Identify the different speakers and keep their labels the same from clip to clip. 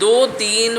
Speaker 1: 2-3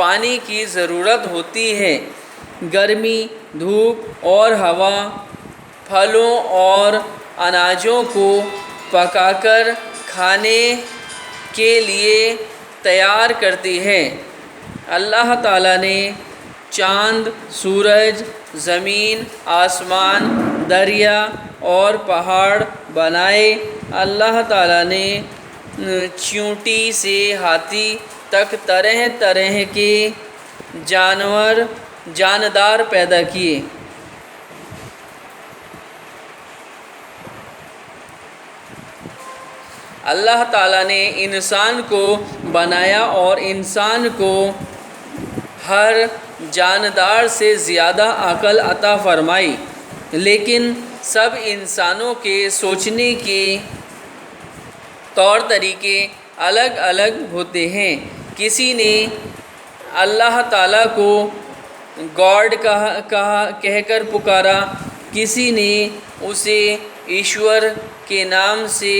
Speaker 1: پانی کی ضرورت ہوتی ہے۔ گرمی، دھوپ اور ہوا پھلوں اور اناجوں کو پکا کر کھانے کے لیے تیار کرتی ہے۔ اللہ تعالیٰ نے چاند، سورج، زمین، آسمان، دریا اور پہاڑ بنائے۔ اللہ تعالیٰ نے چیونٹی سے ہاتھی تک طرح طرح کے جاندار پیدا کیے۔ اللہ تعالیٰ نے انسان کو بنایا اور انسان کو ہر جاندار سے زیادہ عقل عطا فرمائی، لیکن سب انسانوں کے سوچنے کے طور طریقے الگ الگ ہوتے ہیں۔ کسی نے اللہ تعالیٰ کو گاڈ کہہ کر پکارا، کسی نے اسے ایشور کے نام سے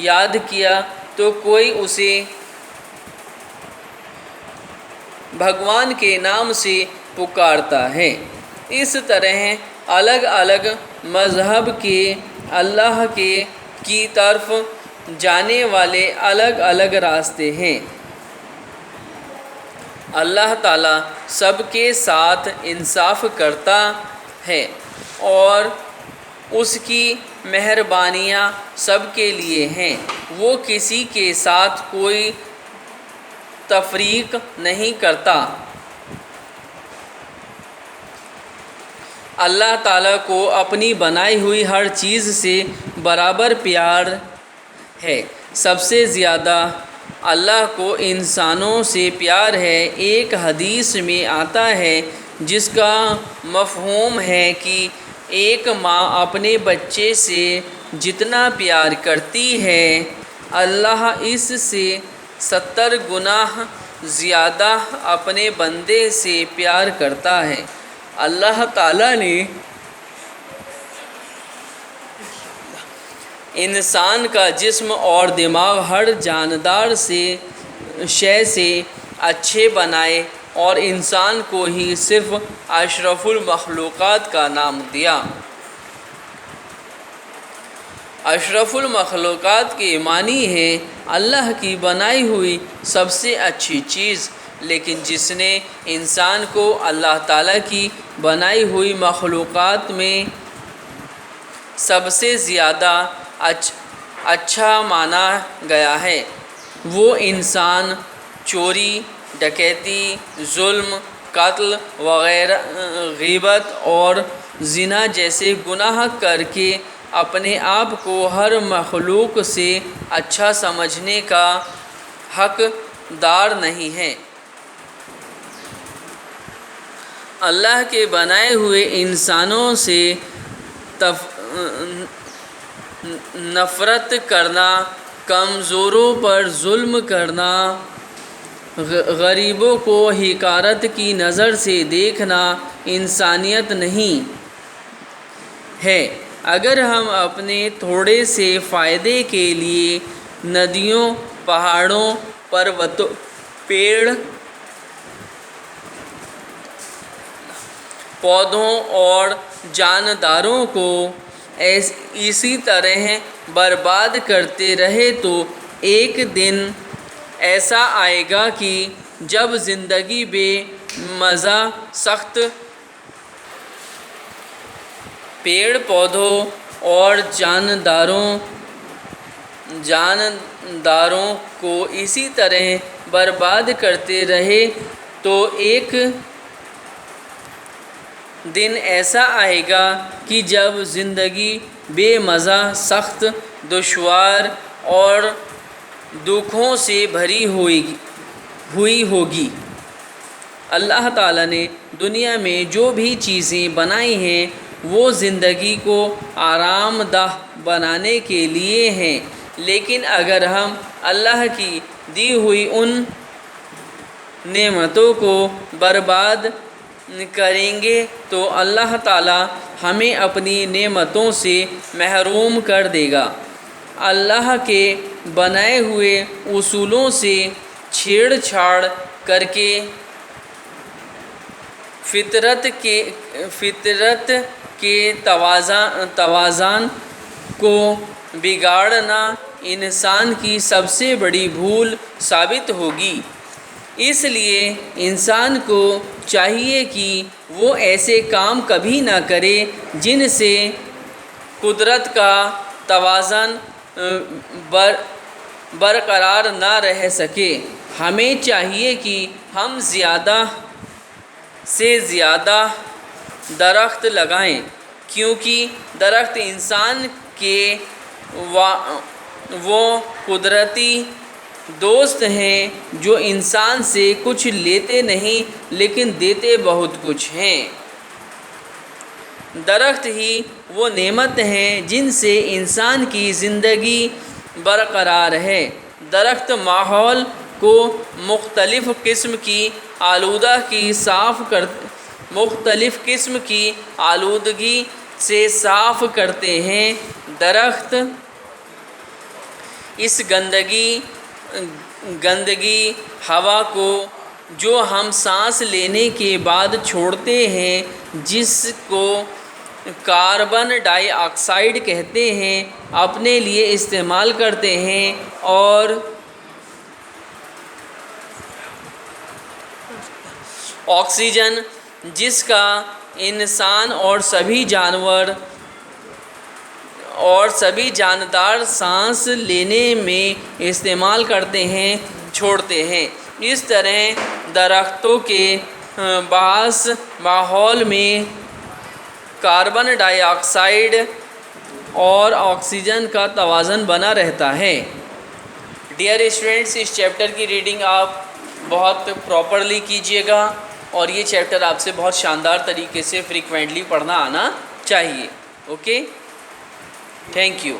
Speaker 1: یاد کیا، تو کوئی اسے بھگوان کے نام سے پکارتا ہے۔ اس طرح الگ الگ مذہب کے اللہ کی طرف جانے والے الگ الگ راستے ہیں۔ اللہ تعالیٰ سب کے ساتھ انصاف کرتا ہے اور اس کی مہربانیاں سب کے لیے ہیں۔ وہ کسی کے ساتھ کوئی تفریق نہیں کرتا۔ اللہ تعالیٰ کو اپنی بنائی ہوئی ہر چیز سے برابر پیار ہے۔ سب سے زیادہ اللہ کو انسانوں سے پیار ہے۔ ایک حدیث میں آتا ہے جس کا مفہوم ہے کہ ایک ماں اپنے بچے سے جتنا پیار کرتی ہے، اللہ اس سے 70 گنا زیادہ اپنے بندے سے پیار کرتا ہے۔ اللہ تعالیٰ نے انسان کا جسم اور دماغ ہر جاندار شے سے اچھے بنائے اور انسان کو ہی صرف اشرف المخلوقات کا نام دیا۔ اشرف المخلوقات کے معنی ہے اللہ کی بنائی ہوئی سب سے اچھی چیز، لیکن جس نے انسان کو اللہ تعالیٰ کی بنائی ہوئی مخلوقات میں سب سے زیادہ اچھا مانا گیا ہے، وہ انسان چوری، ڈکیتی، ظلم، قتل وغیرہ، غیبت اور زنا جیسے گناہ کر کے اپنے آپ کو ہر مخلوق سے اچھا سمجھنے کا حقدار نہیں ہے۔ اللہ کے بنائے ہوئے انسانوں سے نفرت کرنا، کمزوروں پر ظلم کرنا، غریبوں کو حقارت کی نظر سے دیکھنا انسانیت نہیں ہے۔ اگر ہم اپنے تھوڑے سے فائدے کے لیے ندیوں، پہاڑوں، پروتوں، پیڑ پودوں اور جانداروں کو اسی طرح برباد کرتے رہے تو ایک دن ایسا آئے گا کہ جب زندگی بے مزہ، سخت، پیڑ پودوں اور جانداروں کو اسی طرح برباد کرتے رہے تو ایک دن ایسا آئے گا کہ جب زندگی بے مزہ، سخت، دشوار اور دکھوں سے بھری ہوئی ہوگی۔ اللہ تعالیٰ نے دنیا میں جو بھی چیزیں بنائی ہیں وہ زندگی کو آرام دہ بنانے کے لیے ہیں، لیکن اگر ہم اللہ کی دی ہوئی ان نعمتوں کو برباد کریں گے تو اللہ تعالیٰ ہمیں اپنی نعمتوں سے محروم کر دے گا۔ اللہ کے بنائے ہوئے اصولوں سے چھیڑ چھاڑ کر کے فطرت کے توازن کو بگاڑنا انسان کی سب سے بڑی بھول ثابت ہوگی۔ اس لیے انسان کو چاہیے کہ وہ ایسے کام کبھی نہ کرے جن سے قدرت کا توازن برقرار نہ رہ سکے۔ ہمیں چاہیے کہ ہم زیادہ سے زیادہ درخت لگائیں، کیونکہ درخت انسان کے وہ قدرتی دوست ہیں جو انسان سے کچھ لیتے نہیں لیکن دیتے بہت کچھ ہیں۔ درخت ہی وہ نعمت ہیں جن سے انسان کی زندگی برقرار ہے۔ درخت ماحول کو مختلف قسم کی آلودگی سے صاف کرتے ہیں۔ درخت اس گندگی ہوا کو جو ہم سانس لینے کے بعد چھوڑتے ہیں، جس کو کاربن ڈائی آکسائیڈ کہتے ہیں، اپنے لیے استعمال کرتے ہیں اور آکسیجن جس کا انسان اور سبھی جاندار سانس لینے میں استعمال کرتے ہیں، چھوڑتے ہیں۔ اس طرح درختوں کے باعث ماحول میں کاربن ڈائی آکسائیڈ اور آکسیجن کا توازن بنا رہتا ہے۔ ڈیئر اسٹوڈنٹس، اس چیپٹر کی ریڈنگ آپ بہت پراپرلی کیجیے گا اور یہ چیپٹر آپ سے بہت شاندار طریقے سے فریکوینٹلی پڑھنا آنا چاہیے۔ Okay, thank you.